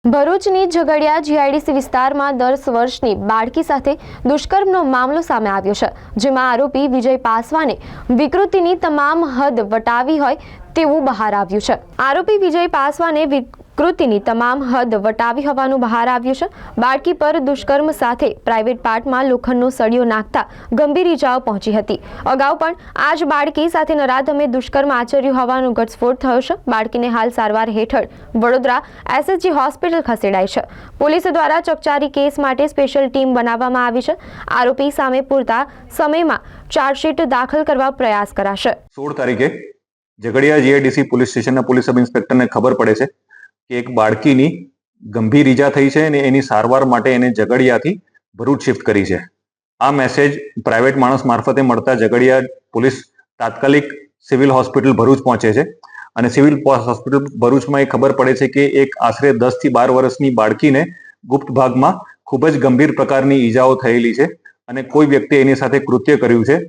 ભરૂચની ઝઘડિયા જીઆઈડીસી વિસ્તારમાં 10 વર્ષની બાળકી સાથે દુષ્કર્મનો મામલો સામે આવ્યો છે, જેમાં આરોપી વિજય પાસવાને વિકૃતિની તમામ હદ વટાવી હોય તેવું બહાર આવ્યું છે। આરોપી વિજય પાસવાને વિકૃતિની તમામ હદ વટાવી હોવાનું બહાર આવ્યું છે। બાળકી પર દુષ્કર્મ સાથે પ્રાઇવેટ પાર્ટમાં લોખંડનો સળિયો નાખતા ગંભીર ઇજાઓ પહોંચી હતી। અગાઉ પણ આ જ બાળકી સાથે નરાધમે દુષ્કર્મ આચર્યું હોવાનો ઘટસ્ફોટ થયો છે। બાળકીને હાલ સારવાર હેઠળ વડોદરા એસએસજી હોસ્પિટલ ખસેડાઈ છે। પોલીસ દ્વારા ચકચારી કેસ માટે સ્પેશિયલ ટીમ બનાવવામાં આવી છે। આરોપી સામે પૂરતા સમયમાં ચાર્જશીટ દાખલ કરવા પ્રયાસ કરાશે। 16 તારીખે ઝઘડિયા જીઆઈડીસી પોલીસ સ્ટેશનના પોલીસ સબ ઇન્સ્પેક્ટરને ખબર પડે છે કે એક બાળકીની ગંભીર ઈજા થઈ છે અને એની સારવાર માટે એને ઝઘડિયાથી ભરૂચ શિફ્ટ કરી છે। આ મેસેજ પ્રાઇવેટ માણસ મારફતે મળતા ઝઘડિયા પોલીસ તાત્કાલિક સિવિલ હોસ્પિટલ ભરૂચ પહોંચે છે અને સિવિલ હોસ્પિટલ ભરૂચમાં એ ખબર પડે છે કે એક આશરે 10 થી 12 વર્ષની બાળકીને ગુપ્ત ભાગમાં ખૂબ જ ગંભીર પ્રકારની ઈજાઓ થયેલી છે અને કોઈ વ્યક્તિએ એની સાથે કૃત્ય કર્યું છે।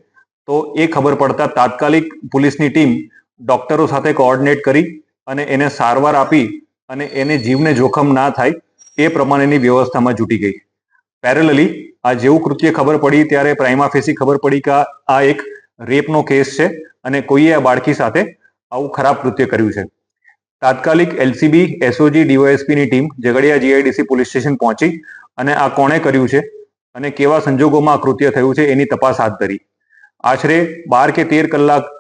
તો એ ખબર પડતા તાત્કાલિક પોલીસની ટીમ ડોક્ટરો સાથે કોઓર્ડિનેટ કરી અને એને સારવાર આપી અને એને જીવને જોખમ ના થાય એ પ્રમાણેની વ્યવસ્થામાં જૂટી ગઈ। પેરેલલી આ જેવું કૃત્ય ખબર પડી ત્યારે પ્રાઇમા ફેસી ખબર પડી કે આ એક રેપનો કેસ છે અને કોઈએ આ બાળકી સાથે આવું ખરાબ કૃત્ય કર્યું છે। તાત્કાલિક એલસીબી એસઓજી ડીવાયએસપીની team Jhagadia GIDC police station પહોંચી અને આ કોણે કર્યું છે અને કેવા સંજોગોમાં આ કૃત્ય થયું છે એની તપાસ હાથ ધરી। આશરે 12 કે 13 કલાક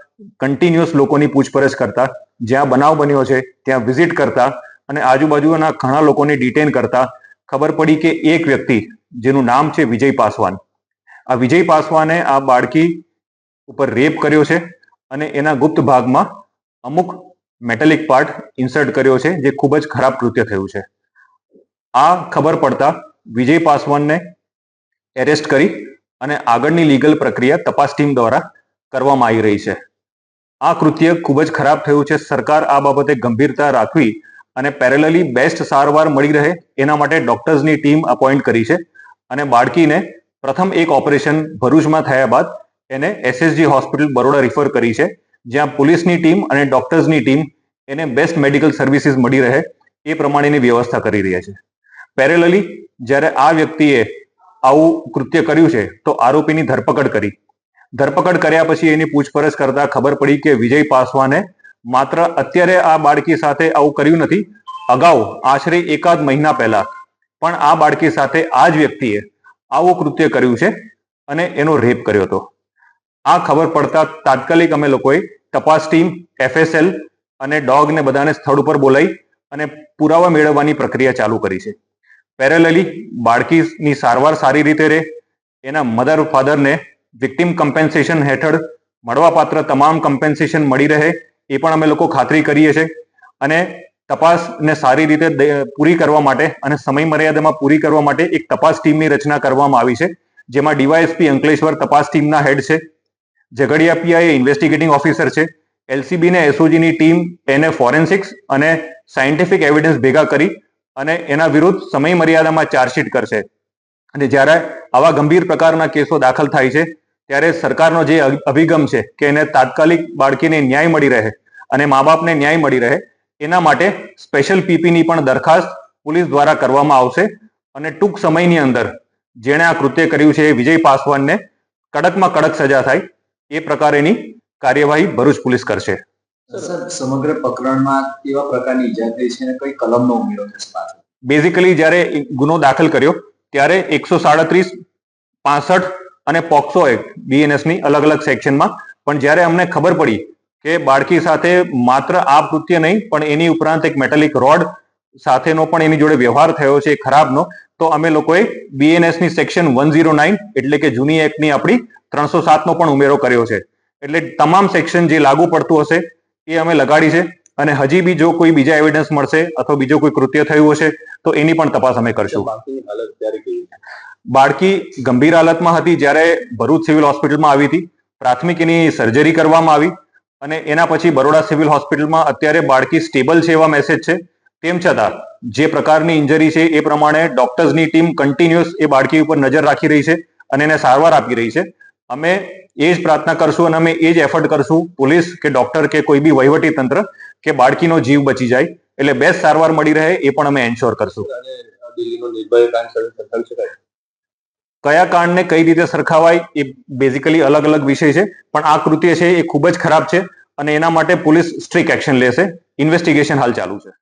કન્ટિન્યુઅસ લોકોની પૂછપરછ કરતા, જ્યાં બનાવ બન્યો છે ત્યાં વિઝિટ કરતા અને આજુબાજુના ઘણા લોકોને ડિટેન કરતા ખબર પડી કે એક વ્યક્તિ જેનું નામ છે વિજય પાસવાન, આ વિજય પાસવાને આ બાળકી ઉપર રેપ કર્યો છે અને એના ગુપ્ત ભાગમાં અમુક મેટાલિક પાર્ટ ઇન્સર્ટ કર્યો છે, જે ખૂબ જ ખરાબ કૃત્ય થયું છે। આ ખબર પડતા વિજય પાસવાનને એરેસ્ટ કરી અને આગળની લીગલ પ્રક્રિયા તપાસ ટીમ દ્વારા કરવામાં આવી રહી છે। આ કૃત્ય ખૂબ જ ખરાબ થયું છે। સરકાર આ બાબતે ગંભીરતા રાખવી અને પેરેલલી બેસ્ટ સારવાર મળી રહે એના માટે ડોક્ટર્સની ટીમ અપોઇન્ટ કરી છે અને બાળકીને પ્રથમ એક ઓપરેશન ભરૂચમાં થયા બાદ એને એસએસજી હોસ્પિટલ બરોડા રિફર કરી છે, જ્યાં પોલીસની ટીમ અને ડોક્ટર્સની ટીમ એને બેસ્ટ મેડિકલ સર્વિસીસ મળી રહે એ પ્રમાણેની વ્યવસ્થા કરી રહ્યા છે। પેરેલલી જ્યારે આ વ્યક્તિએ આવું કૃત્ય કર્યું છે તો આરોપીની ધરપકડ કરી। ધરપકડ કર્યા પછી એની પૂછપરછ કરતા ખબર પડી કે વિજય પાસવાને માત્ર અત્યારે આ બાળકી સાથે આવું કર્યું નથી, અગાઉ આશરે એકાદ મહિના પહેલા પણ આ બાળકી સાથે આ જ વ્યક્તિએ આવું કૃત્ય કર્યું છે અને એનો રેપ કર્યો હતો। આ ખબર પડતા તાત્કાલિક અમે લોકોએ તપાસ ટીમ, એફએસએલ અને ડોગને બધાને સ્થળ ઉપર બોલાવી અને પુરાવા મેળવવાની પ્રક્રિયા ચાલુ કરી છે। પેરેલલી બાળકીની સારવાર સારી રીતે રહે, એના મધર ફાધરને વિક્ટિમ કમ્પેન્સેશન હેઠળ મળવાપાત્ર તમામ કમ્પેન્સેશન મળી રહે એ પણ અમે લોકો ખાતરી કરીએ છીએ અને તપાસને સારી રીતે પૂરી કરવા માટે અને સમય મર્યાદામાં પૂરી કરવા માટે એક તપાસ ટીમની રચના કરવામાં આવી છે, જેમાં ડીવાયએસપી અંકલેશ્વર તપાસ ટીમના હેડ છે, ઝઘડિયા પીઆઈ ઇન્વેસ્ટિગેટિંગ ઓફિસર છે, એલસીબી ને એસઓજીની ટીમ એને ફોરેન્સિક્સ અને સાયન્ટિફિક એવિડન્સ ભેગા કરી અને એના વિરુદ્ધ સમય મર્યાદામાં ચાર્જશીટ કરશે। અને જ્યારે આવા ગંભીર પ્રકારના કેસો દાખલ થાય છે ત્યારે સરકારનો જે અભિગમ છે કે એને તાત્કાલિક બાળકીને ન્યાય મળી રહે અને મા બાપને ન્યાય મળી રહે એના માટે સ્પેશિયલ પીપીની પણ દરખાસ્ત પોલીસ દ્વારા કરવામાં આવશે અને ટૂંક સમયની અંદર જેણે આ કૃત્ય કર્યું છે એ વિજય પાસવાનને કડકમાં કડક સજા થાય એ પ્રકારેની કાર્યવાહી ભરૂચ પોલીસ કરશે। સર, સમગ્ર પ્રકરણમાં કેવા પ્રકારની ઈજા થઈ છે અને કઈ કલમનો ઉમેરો થશે? બેઝિકલી જ્યારે ગુનો દાખલ કર્યો ત્યારે 137, 65 અને પોક્સો એક્ટ બીએનએસની અલગ અલગ સેક્શનમાં, પણ જ્યારે અમને ખબર પડી કે બાળકી સાથે માત્ર આ કૃત્ય નહીં પણ એની ઉપરાંત એક મેટાલિક રોડ સાથેનો પણ એની જોડે વ્યવહાર થયો છે ખરાબનો, તો અમે લોકોએ બીએનએસની સેક્શન 109 એટલે કે જૂની એક્ટની આપણી 307નો પણ ઉમેરો કર્યો છે। એટલે તમામ સેક્શન જે લાગુ પડતું હશે એ અમે લગાડી છે અને હજી બી જો કોઈ બીજા એવિડન્સ મળશે અથવા બીજો કોઈ કૃત્ય થયું હશે તો એની પણ તપાસ અમે કરશું। બાળકી ગંભીર હાલતમાં હતી જ્યારે ભરૂચ સિવિલ હોસ્પિટલમાં આવી હતી। પ્રાથમિક એની સર્જરી કરવામાં આવી અને એના પછી બરોડા સિવિલ હોસ્પિટલમાં અત્યારે બાળકી સ્ટેબલ છે એવા મેસેજ છે। તેમ છતાં જે પ્રકારની ઇન્જરી છે એ પ્રમાણે ડોક્ટર્સની ટીમ કન્ટિન્યુઅસ એ બાળકી ઉપર નજર રાખી રહી છે અને એને સારવાર આપી રહી છે। અમે એ જ પ્રાર્થના કરશું અને અમે એ જ એફર્ટ કરશું, પોલીસ કે ડોક્ટર કે કોઈ બી વહીવટી તંત્ર, કે બાળકીનો જીવ બચી જાય એટલે બેસ્ટ સારવાર મળી રહે એ પણ અમે એન્શ્યોર કરશું. દિલ્હીનો નિર્ભય કાંડ સાથે સરખાવી શકાય? કયા કાંડને કઈ રીતે સરખાવાય એ બેઝિકલી અલગ અલગ વિષય છે, પણ આ કૃત્ય છે એ ખૂબ જ ખરાબ છે અને એના માટે પોલીસ સ્ટ્રિક્ટ એક્શન લેશે. ઇન્વેસ્ટિગેશન હાલ ચાલુ છે.